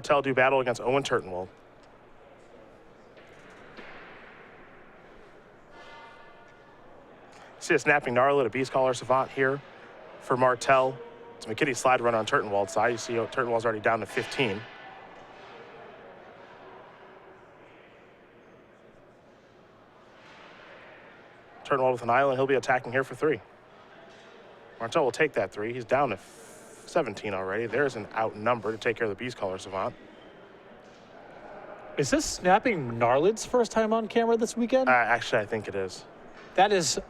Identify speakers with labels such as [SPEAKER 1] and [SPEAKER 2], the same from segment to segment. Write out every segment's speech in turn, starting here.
[SPEAKER 1] Martell do battle against Owen Turtenwald. See a snapping Gnarlid, a Beast Collar Savant here for Martell. It's McKinney's slide run on Turtenwald's side. You see Turtenwald's already down to 15. Turtenwald with an island. He'll be attacking here for 3. Martell will take that 3. He's down to 17 already. There's an outnumber to take care of the Beast Collar Savant.
[SPEAKER 2] Is this snapping Gnarlid's first time on camera this weekend?
[SPEAKER 1] Actually, I think it is.
[SPEAKER 2] That is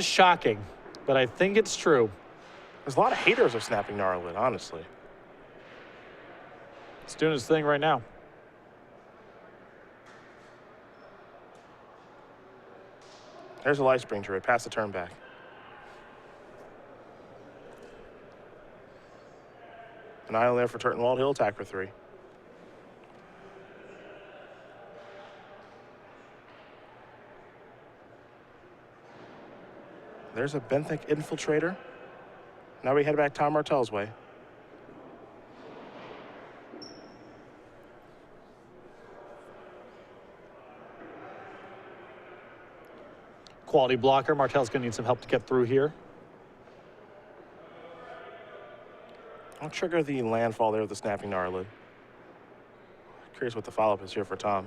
[SPEAKER 2] shocking, but I think it's true.
[SPEAKER 1] There's a lot of haters of snapping Gnarlid, honestly.
[SPEAKER 2] It's doing its thing right now.
[SPEAKER 1] There's a Life Spring Druid, past the turn back. An island there for Turtenwald. He'll attack for 3. There's a Benthic Infiltrator. Now we head back Tom Martell's way.
[SPEAKER 2] Quality blocker. Martell's going to need some help to get through here.
[SPEAKER 1] I'll trigger the landfall there with the Snapping Gnarlid. Curious what the follow-up is here for Tom.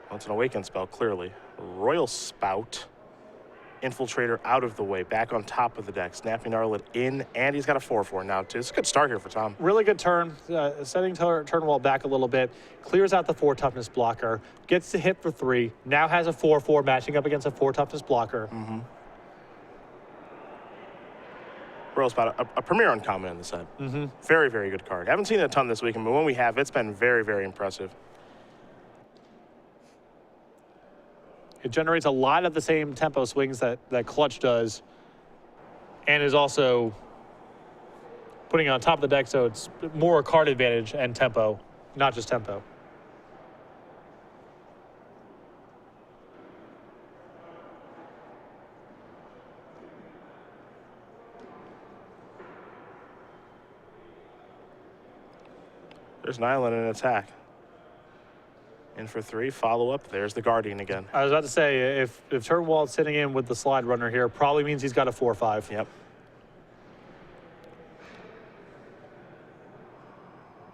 [SPEAKER 1] Well, it's an Awaken spell, clearly. Royal Spout. Infiltrator out of the way, back on top of the deck. Snapping Gnarlid in, and he's got a 4/4 now, too. It's a good start here for Tom.
[SPEAKER 2] Really good turn, setting Turtenwald back a little bit, clears out the 4 toughness blocker, gets to hit for 3, now has a 4/4 matching up against a 4 toughness blocker.
[SPEAKER 1] Royal Spout, a premier uncommon in the set. Very, very good card. Haven't seen it a ton this weekend, but when we have, it's been very, very impressive.
[SPEAKER 2] It generates a lot of the same tempo swings that Clutch does, and is also putting it on top of the deck, so it's more a card advantage and tempo, not just tempo.
[SPEAKER 1] There's an island and an attack. In for 3, follow up. There's the Guardian again.
[SPEAKER 2] I was about to say, if Turtenwald's sitting in with the slide runner here, probably means he's got a 4/5.
[SPEAKER 1] Yep.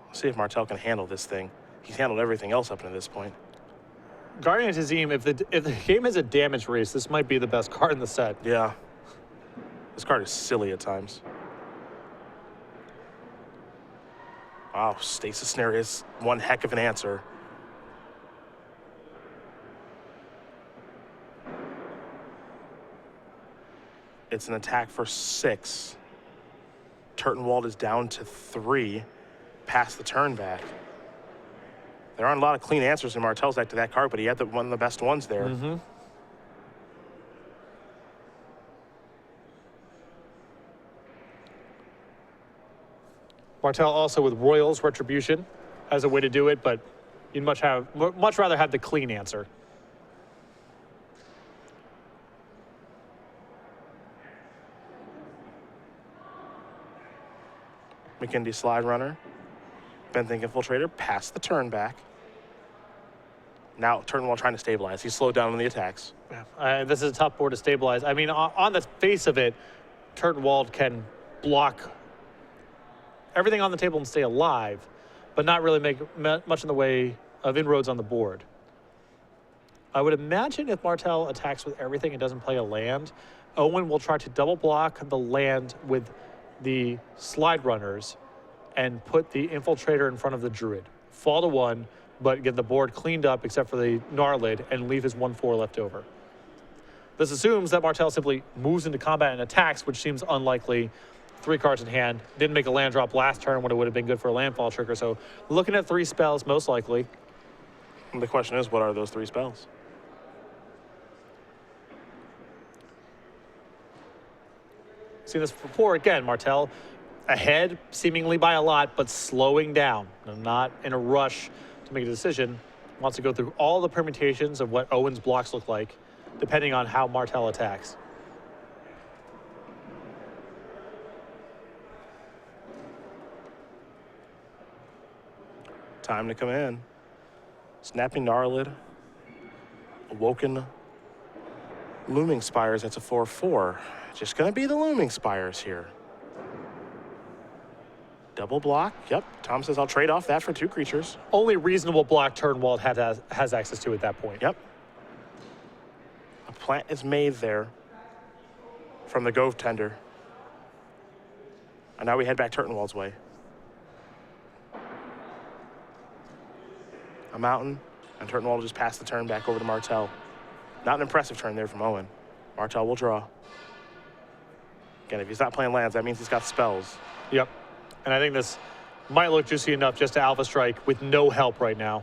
[SPEAKER 1] Let's see if Martell can handle this thing. He's handled everything else up to this point.
[SPEAKER 2] Guardian Tazim, if the game is a damage race, this might be the best card in the set.
[SPEAKER 1] Yeah. This card is silly at times. Wow, Stasis Snare is one heck of an answer. It's an attack for 6. Turtenwald is down to 3, past the turn back. There aren't a lot of clean answers in Martell's deck to that card, but he had one of the best ones there.
[SPEAKER 2] Martell also with Royals Retribution as a way to do it, but you'd much rather have the clean answer.
[SPEAKER 1] McKinney Slide Runner. Benthic Infiltrator, past the turn back. Now Turtenwald trying to stabilize. He's slowed down on the attacks.
[SPEAKER 2] This is a tough board to stabilize. I mean, on the face of it, Turtenwald can block everything on the table and stay alive, but not really make much in the way of inroads on the board. I would imagine if Martell attacks with everything and doesn't play a land, Owen will try to double block the land with the slide runners and put the Infiltrator in front of the Druid. Fall to 1, but get the board cleaned up except for the Gnarlid and leave his 1/4 left over. This assumes that Martell simply moves into combat and attacks, which seems unlikely. 3 cards in hand. Didn't make a land drop last turn when it would have been good for a landfall trigger, so looking at 3 spells most likely.
[SPEAKER 1] And the question is, what are those 3 spells?
[SPEAKER 2] Seen this before again, Martell ahead seemingly by a lot, but slowing down, not in a rush to make a decision. Wants to go through all the permutations of what Owen's blocks look like, depending on how Martell attacks.
[SPEAKER 1] Time to come in. Snapping Gnarlid. Awoken Looming Spires. That's a 4/4. Just going to be the Looming Spires here. Double block. Yep. Tom says I'll trade off that for 2 creatures.
[SPEAKER 2] Only reasonable block Turtenwald has access to at that point.
[SPEAKER 1] Yep. A plant is made there from the Gove Tender. And now we head back Turtenwald's way. A mountain, and Turtenwald will just pass the turn back over to Martell. Not an impressive turn there from Owen. Martell will draw. Again, if he's not playing lands, that means he's got spells.
[SPEAKER 2] Yep. And I think this might look juicy enough just to Alpha Strike with no help right now.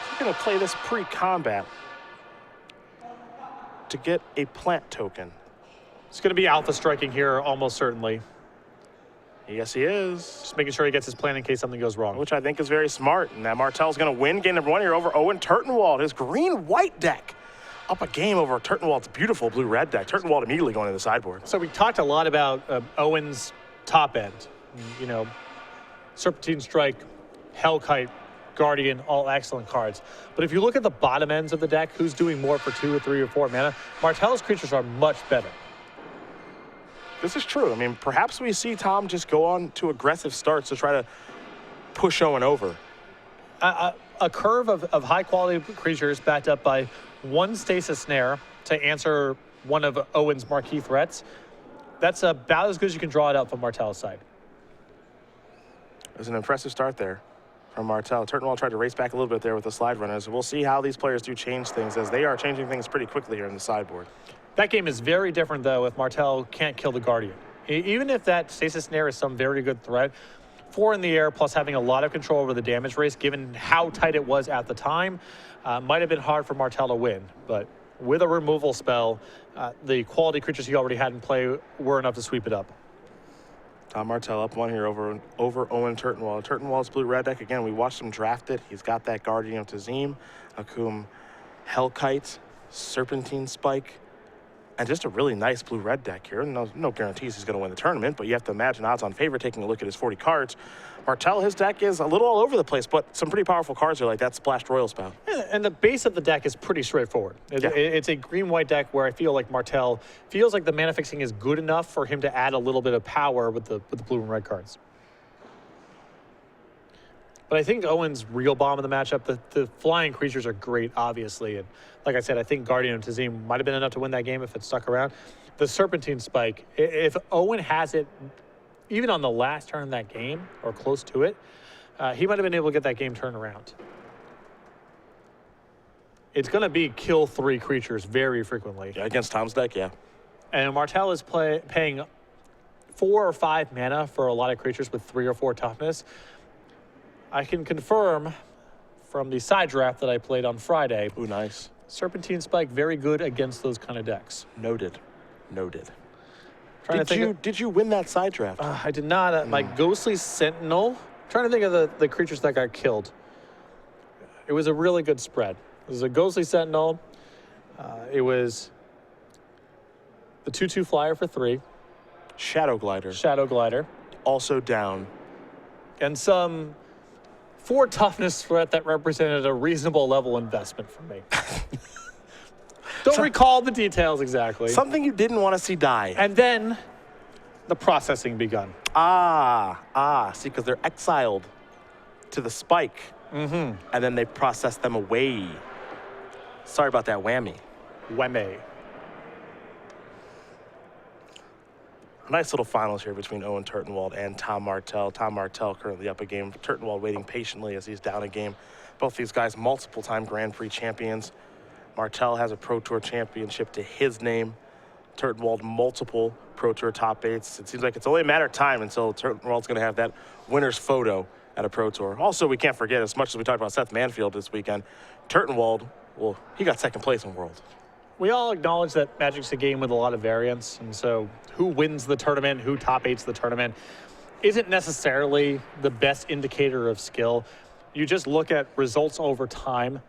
[SPEAKER 1] He's going to play this pre-combat to get a plant token.
[SPEAKER 2] It's going to be Alpha Striking here almost certainly.
[SPEAKER 1] Yes, he is.
[SPEAKER 2] Just making sure he gets his plan in case something goes wrong.
[SPEAKER 1] Which I think is very smart. And that Martell's going to win game number 1 here over Owen Turtenwald. His green-white deck up a game over Turtenwald's beautiful blue-red deck. Turtenwald immediately going to the sideboard.
[SPEAKER 2] So we talked a lot about Owen's top end. You know, Serpentine Strike, Hellkite, Guardian, all excellent cards. But if you look at the bottom ends of the deck, who's doing more for 2 or 3 or 4 mana, Martell's creatures are much better.
[SPEAKER 1] This is true. I mean, perhaps we see Tom just go on to aggressive starts to try to push Owen over.
[SPEAKER 2] A curve of high-quality creatures backed up by 1 Stasis Snare to answer one of Owen's marquee threats. That's about as good as you can draw it out from Martell's side.
[SPEAKER 1] It was an impressive start there from Martell. Turtenwald tried to race back a little bit there with the slide runners. We'll see how these players do change things, as they are changing things pretty quickly here in the sideboard.
[SPEAKER 2] That game is very different, though, if Martell can't kill the Guardian. Even if that Stasis Snare is some very good threat, 4 in the air plus having a lot of control over the damage race, given how tight it was at the time, might have been hard for Martell to win. But with a removal spell, the quality creatures he already had in play were enough to sweep it up.
[SPEAKER 1] Tom Martell up 1 here over Owen Turtenwald. Turtenwald's blue-red deck, again, we watched him draft it. He's got that Guardian of Tazim, Akum, Hellkite, Serpentine Spike, and just a really nice blue-red deck here. No guarantees he's going to win the tournament, but you have to imagine odds on favor taking a look at his 40 cards. Martell, his deck is a little all over the place, but some pretty powerful cards are like that Splashed Royal Spell.
[SPEAKER 2] And the base of the deck is pretty straightforward. It's a green-white deck where I feel like Martell feels like the mana fixing is good enough for him to add a little bit of power with the blue and red cards. But I think Owen's real bomb in the matchup, the flying creatures are great, obviously. And like I said, I think Guardian of Tazim might have been enough to win that game if it stuck around. The Serpentine Spike, if Owen has it, even on the last turn of that game, or close to it, he might have been able to get that game turned around. It's going to be kill 3 creatures very frequently.
[SPEAKER 1] Yeah, against Tom's deck, yeah.
[SPEAKER 2] And Martell is paying 4 or 5 mana for a lot of creatures with 3 or 4 toughness. I can confirm from the side draft that I played on Friday.
[SPEAKER 1] Ooh, nice.
[SPEAKER 2] Serpentine Spike, very good against those kind of decks.
[SPEAKER 1] Noted. Noted.
[SPEAKER 2] Did
[SPEAKER 1] you win that side draft?
[SPEAKER 2] I did not. My Ghostly Sentinel. Trying to think of the creatures that got killed. It was a really good spread. It was a Ghostly Sentinel. It was the 2/2 flyer for 3.
[SPEAKER 1] Shadow Glider.
[SPEAKER 2] Shadow Glider.
[SPEAKER 1] Also down.
[SPEAKER 2] And some 4 toughness threat that represented a reasonable level investment for me. Don't recall the details exactly.
[SPEAKER 1] Something you didn't want to see die.
[SPEAKER 2] And then the processing begun.
[SPEAKER 1] See, because they're exiled to the spike.
[SPEAKER 2] Mm-hmm.
[SPEAKER 1] And then they process them away. Sorry about that whammy.
[SPEAKER 2] Wemme.
[SPEAKER 1] Nice little finals here between Owen Turtenwald and Tom Martell. Tom Martell currently up a game. Turtenwald waiting patiently as he's down a game. Both these guys multiple-time Grand Prix champions. Martell has a Pro Tour championship to his name. Turtenwald multiple Pro Tour top 8s. It seems like it's only a matter of time until Turtenwald's going to have that winner's photo at a Pro Tour. Also, we can't forget, as much as we talked about Seth Manfield this weekend, Turtenwald, well, he got second place in World.
[SPEAKER 2] We all acknowledge that Magic's a game with a lot of variance, and so who wins the tournament, who top 8s the tournament, isn't necessarily the best indicator of skill. You just look at results over time.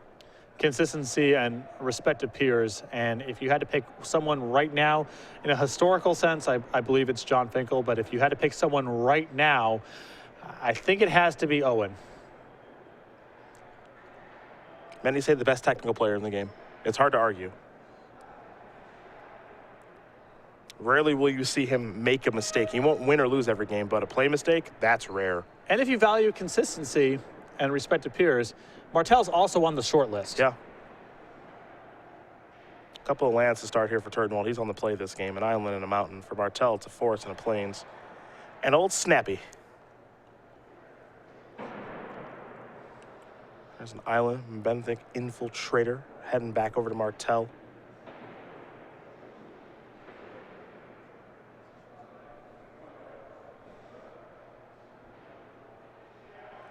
[SPEAKER 2] consistency and respect to peers. And if you had to pick someone right now, in a historical sense, I believe it's John Finkel. But if you had to pick someone right now, I think it has to be Owen.
[SPEAKER 1] Many say the best technical player in the game. It's hard to argue. Rarely will you see him make a mistake. He won't win or lose every game, but a play mistake, that's rare.
[SPEAKER 2] And if you value consistency and respect to peers, Martell's also on the short list.
[SPEAKER 1] Yeah. A couple of lands to start here for Turtenwald. He's on the play this game. An island and a mountain. For Martell, it's a forest and a plains. And old Snappy. There's an island. Benthic Infiltrator heading back over to Martell.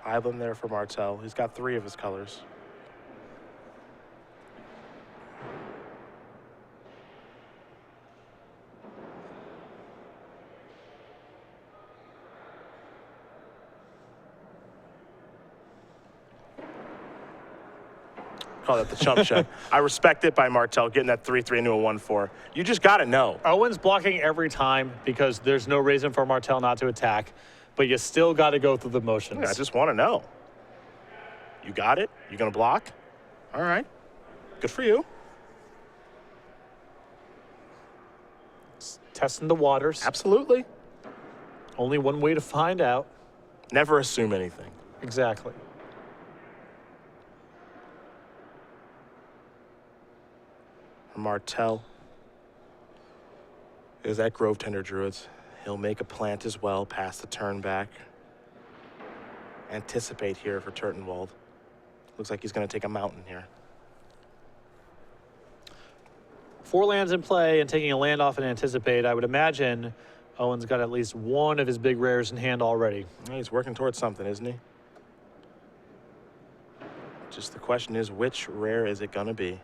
[SPEAKER 1] Island there for Martell. He's got 3 of his colors. Call that the chump shot. I respect it by Martell getting that 3-3 into a 1-4. You just got to know.
[SPEAKER 2] Owen's blocking every time because there's no reason for Martell not to attack, but you still got to go through the motions.
[SPEAKER 1] Yeah, I just want to know. You got it? You going to block? All right. Good for you.
[SPEAKER 2] Testing the waters.
[SPEAKER 1] Absolutely.
[SPEAKER 2] Only one way to find out.
[SPEAKER 1] Never assume anything.
[SPEAKER 2] Exactly.
[SPEAKER 1] Martell is that Grove Tender Druids. He'll make a plant as well, pass the turn back. Anticipate here for Turtenwald. Looks like he's going to take a mountain here.
[SPEAKER 2] 4 lands in play and taking a land off and anticipate. I would imagine Owen's got at least one of his big rares in hand already.
[SPEAKER 1] Yeah, he's working towards something, isn't he? Just the question is, which rare is it going to be?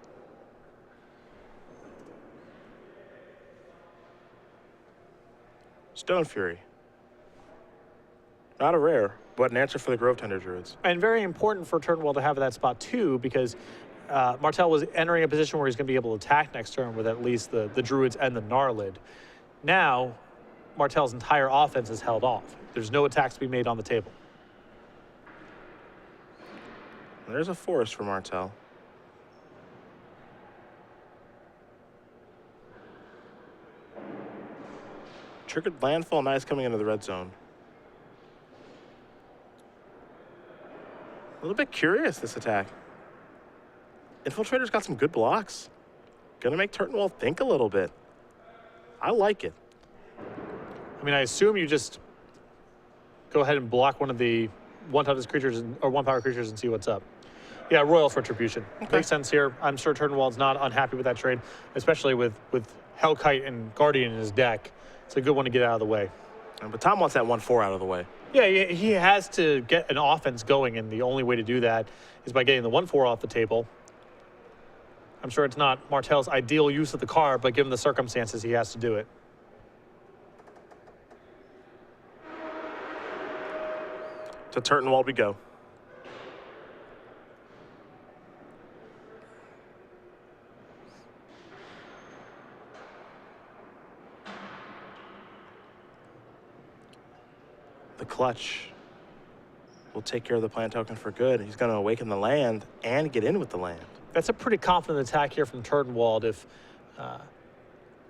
[SPEAKER 1] Stone Fury. Not a rare, but an answer for the Grove Tender Druids.
[SPEAKER 2] And very important for Turtenwald to have that spot too, because Martell was entering a position where he's going to be able to attack next turn with at least the Druids and the Gnarlid. Now, Martell's entire offense is held off. There's no attacks to be made on the table.
[SPEAKER 1] There's a forest for Martell. Triggered landfall, nice coming into the red zone. A little bit curious, this attack. Infiltrator's got some good blocks. Gonna make Turtenwald think a little bit. I like it.
[SPEAKER 2] I mean, I assume you just go ahead and block one of the one-touched creatures or one-power creatures and see what's up. Yeah, Royal's Retribution. Okay. Makes sense here. I'm sure Turtenwald's not unhappy with that trade, especially with Hellkite and Guardian in his deck. It's a good one to get out of the way.
[SPEAKER 1] But Tom wants that 1-4 out of the way.
[SPEAKER 2] Yeah, he has to get an offense going, and the only way to do that is by getting the 1-4 off the table. I'm sure it's not Martell's ideal use of the card, but given the circumstances, he has to do it.
[SPEAKER 1] To Turtenwald we go. The clutch will take care of the plant token for good. He's going to awaken the land and get in with the land.
[SPEAKER 2] That's a pretty confident attack here from Turtenwald. If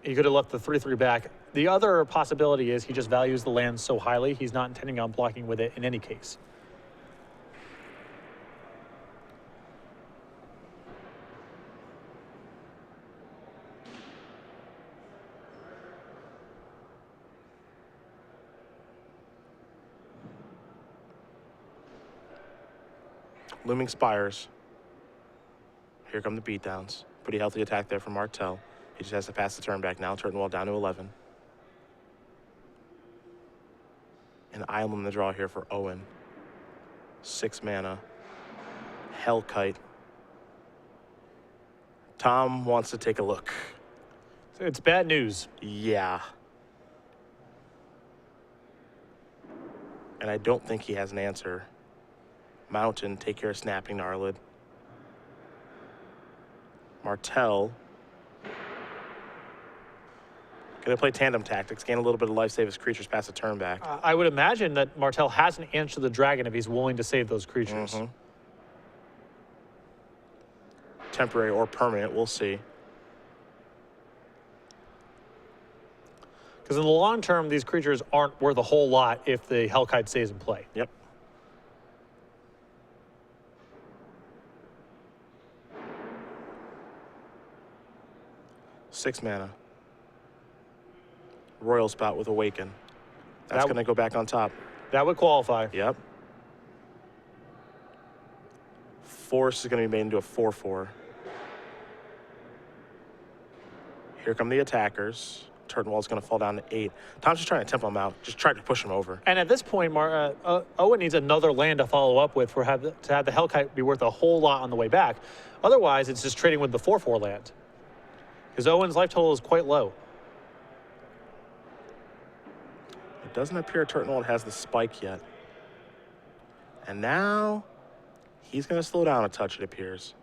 [SPEAKER 2] he could have left the 3-3 back. The other possibility is he just values the land so highly, he's not intending on blocking with it in any case.
[SPEAKER 1] Looming Spires. Here come the beatdowns. Pretty healthy attack there from Martell. He just has to pass the turn back now. Turtenwald down to 11. An island in the draw here for Owen. 6 mana. Hellkite. Tom wants to take a look.
[SPEAKER 2] It's bad news.
[SPEAKER 1] Yeah. And I don't think he has an answer. Mountain, take care of Snapping Gnarlid. Martell going to play tandem tactics, gain a little bit of life, save his creatures past the turn back.
[SPEAKER 2] I would imagine that Martell has an answer to the dragon if he's willing to save those creatures.
[SPEAKER 1] Mm-hmm. Temporary or permanent, we'll see.
[SPEAKER 2] Because in the long term, these creatures aren't worth a whole lot if the Hellkite stays in play.
[SPEAKER 1] Yep. Six mana. Royal Spout with Awaken. That's going to go back on top.
[SPEAKER 2] That would qualify.
[SPEAKER 1] Yep. Force is going to be made into a 4/4. Here come the attackers. Turtenwald's going to fall down to 8. Tom's just trying to tempo him out, just trying to push him over.
[SPEAKER 2] And at this point, Owen needs another land to follow up with to have the Hellkite be worth a whole lot on the way back. Otherwise, it's just trading with the 4/4 land. Because Owen's life total is quite low.
[SPEAKER 1] It doesn't appear Turtenwald has the spike yet. And now he's going to slow down a touch, it appears.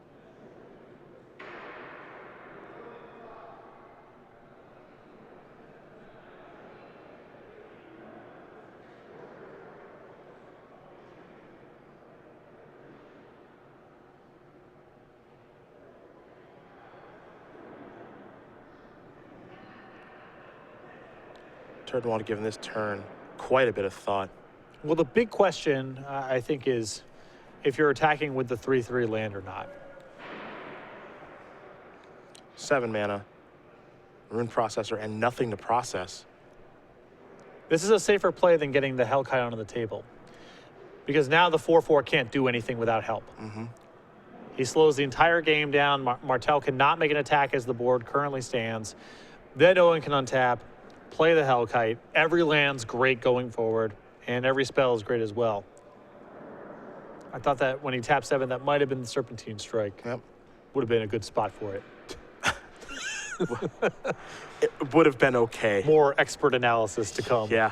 [SPEAKER 1] Turtenwald giving this turn quite a bit of thought.
[SPEAKER 2] Well, the big question, I think, is if you're attacking with the 3/3 land or not.
[SPEAKER 1] 7 mana, Rune Processor, and nothing to process.
[SPEAKER 2] This is a safer play than getting the Hellkite onto the table. Because now the 4/4 can't do anything without help.
[SPEAKER 1] Mm-hmm.
[SPEAKER 2] He slows the entire game down. Martell cannot make an attack as the board currently stands. Then Owen can untap, play the Hellkite. Every land's great going forward, and every spell is great as well. I thought that when he tapped 7, that might have been the Serpentine Strike.
[SPEAKER 1] Yep.
[SPEAKER 2] Would have been a good spot for it.
[SPEAKER 1] It would have been okay.
[SPEAKER 2] More expert analysis to come.
[SPEAKER 1] Yeah.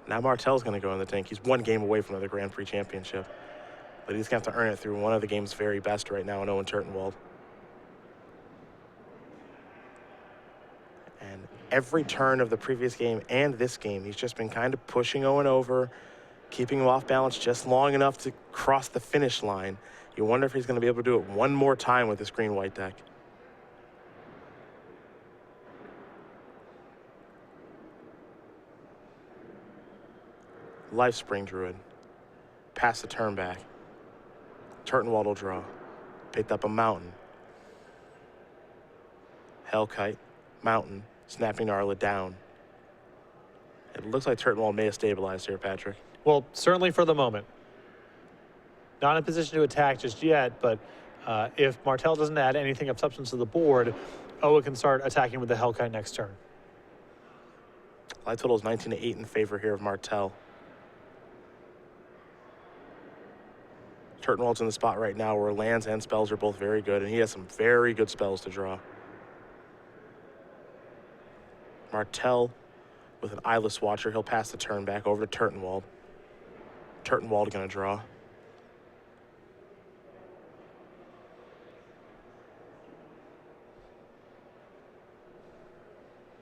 [SPEAKER 1] Now Martell's going to go in the tank. He's one game away from another Grand Prix championship. But he's going to have to earn it through one of the game's very best right now in Owen Turtenwald. And every turn of the previous game and this game, he's just been kind of pushing Owen over, keeping him off balance just long enough to cross the finish line. You wonder if he's going to be able to do it one more time with this green-white deck. Lifespring Druid. Pass the turn back. Turtenwald will draw. Picked up a mountain. Hellkite. Mountain. Snapping Gnarla down. It looks like Turtenwald may have stabilized here, Patrick.
[SPEAKER 2] Well, certainly for the moment. Not in a position to attack just yet, but if Martell doesn't add anything of substance to the board, Owen can start attacking with the Hellkite next turn.
[SPEAKER 1] Life total is 19-8 in favor here of Martell. Turtenwald's in the spot right now where lands and spells are both very good, and he has some very good spells to draw. Martell with an Eyeless Watcher. He'll pass the turn back over to Turtenwald. Turtenwald going to draw.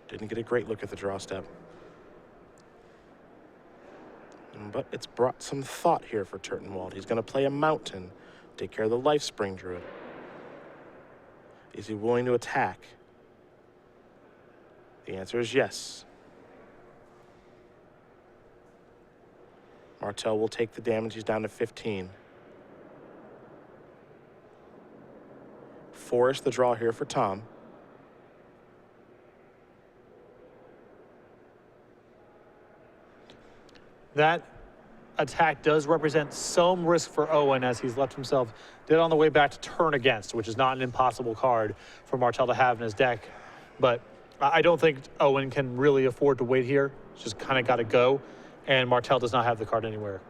[SPEAKER 1] Didn't get a great look at the draw step. But it's brought some thought here for Turtenwald. He's going to play a mountain, take care of the Lifespring Druid. Is he willing to attack? The answer is yes. Martell will take the damage. He's down to 15. Force the draw here for Tom.
[SPEAKER 2] That attack does represent some risk for Owen as he's left himself dead on the way back to turn against, which is not an impossible card for Martell to have in his deck. But I don't think Owen can really afford to wait here. It's just kind of got to go. And Martell does not have the card anywhere.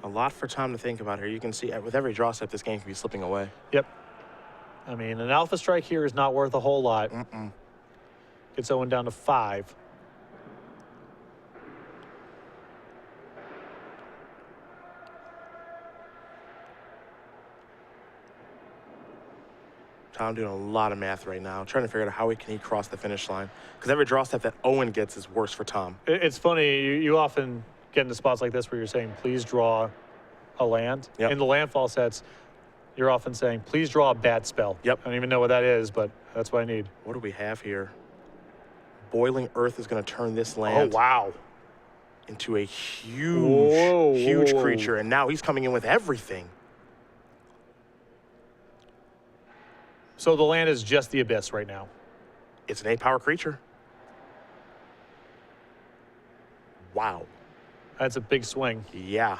[SPEAKER 1] A lot for Tom to think about here. You can see with every draw step, this game can be slipping away.
[SPEAKER 2] Yep. I mean, an alpha strike here is not worth a whole lot. Gets Owen down to 5.
[SPEAKER 1] Tom doing a lot of math right now, trying to figure out how he can cross the finish line. Because every draw step that Owen gets is worse for Tom.
[SPEAKER 2] It's funny, you often get into spots like this where you're saying, please draw a land.
[SPEAKER 1] Yep.
[SPEAKER 2] In the landfall sets, you're often saying, please draw a bad spell.
[SPEAKER 1] Yep.
[SPEAKER 2] I don't even know what that is, but that's what I need.
[SPEAKER 1] What do we have here? Boiling Earth is going to turn this land into a huge creature, and now he's coming in with everything.
[SPEAKER 2] So the land is just the Abyss right now.
[SPEAKER 1] It's an 8-power creature. Wow.
[SPEAKER 2] That's a big swing.
[SPEAKER 1] Yeah.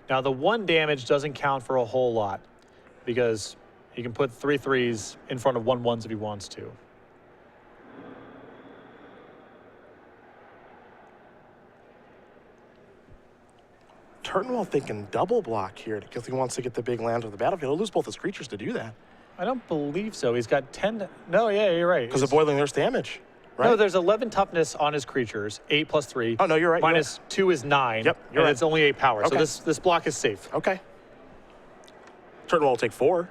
[SPEAKER 2] Now, the 1 damage doesn't count for a whole lot because he can put 3 3s in front of 1 1s if he wants to.
[SPEAKER 1] Turtenwald thinking double block here because he wants to get the big land of the battlefield. He'll lose both his creatures to do that.
[SPEAKER 2] I don't believe so. He's got 10. No, yeah, you're right.
[SPEAKER 1] Because of Boiling Earth's damage, right?
[SPEAKER 2] No, there's 11 toughness on his creatures. 8 plus 3.
[SPEAKER 1] Oh, no, you're right.
[SPEAKER 2] Minus 2 is 9.
[SPEAKER 1] Yep, you're
[SPEAKER 2] and
[SPEAKER 1] right.
[SPEAKER 2] it's only 8 power.
[SPEAKER 1] Okay.
[SPEAKER 2] So this block is safe.
[SPEAKER 1] Okay. Turtenwald will take 4.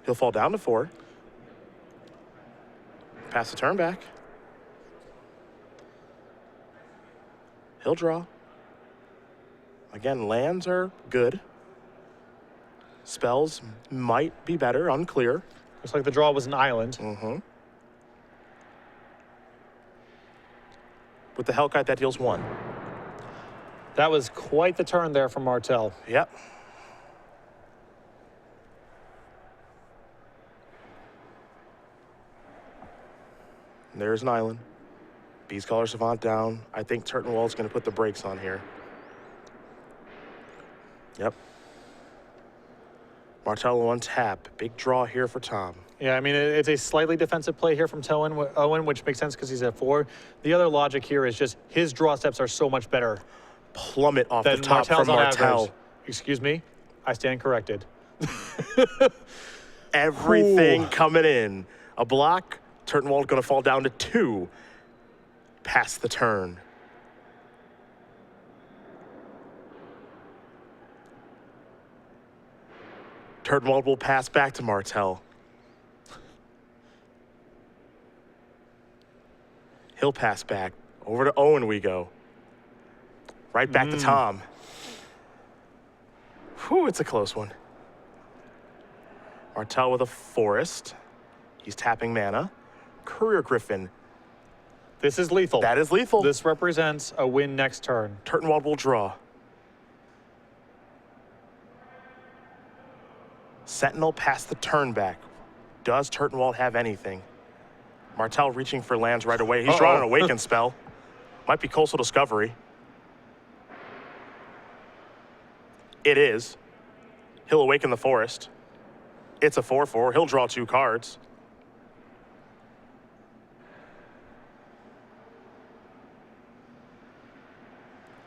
[SPEAKER 1] He'll fall down to 4. Pass the turn back. He'll draw. Again, lands are good. Spells might be better, unclear.
[SPEAKER 2] Looks like the draw was an island.
[SPEAKER 1] With the Hellkite, that deals 1.
[SPEAKER 2] That was quite the turn there from Martell.
[SPEAKER 1] Yep. And there's an island. Beastcaller Savant down. I think Turtenwald's going to put the brakes on here. Yep. Martell on tap. Big draw here for Tom.
[SPEAKER 2] Yeah, I mean, it's a slightly defensive play here from Owen, which makes sense because he's at 4. The other logic here is just his draw steps are so much better.
[SPEAKER 1] Plummet off the top
[SPEAKER 2] Martell's
[SPEAKER 1] from Martell.
[SPEAKER 2] Excuse me, I stand corrected.
[SPEAKER 1] Everything coming in. A block. Turtenwald going to fall down to 2. Pass the turn. Turtenwald will pass back to Martell. He'll pass back. Over to Owen we go. Right back to Tom. Whew, it's a close one. Martell with a Forest. He's tapping mana. Courier Griffin.
[SPEAKER 2] This is lethal.
[SPEAKER 1] That is lethal.
[SPEAKER 2] This represents a win next turn.
[SPEAKER 1] Turtenwald will draw. Sentinel past the turn back. Does Turtenwald have anything? Martell reaching for lands right away. He's drawing an Awaken spell. Might be Coastal Discovery. It is. He'll Awaken the Forest. It's a 4/4. He'll draw 2 cards.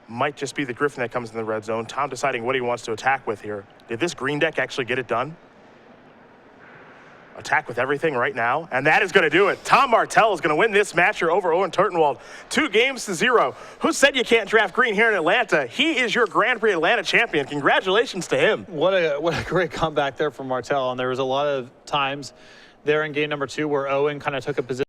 [SPEAKER 1] Might just be the Griffin that comes in the red zone. Tom deciding what he wants to attack with here. Did this green deck actually get it done? Attack with everything right now, and that is going to do it. Tom Martell is going to win this match here over Owen Turtenwald. 2-0. Who said you can't draft green here in Atlanta? He is your Grand Prix Atlanta champion. Congratulations to him.
[SPEAKER 2] What a great comeback there from Martell, and there was a lot of times there in game number 2 where Owen kind of took a position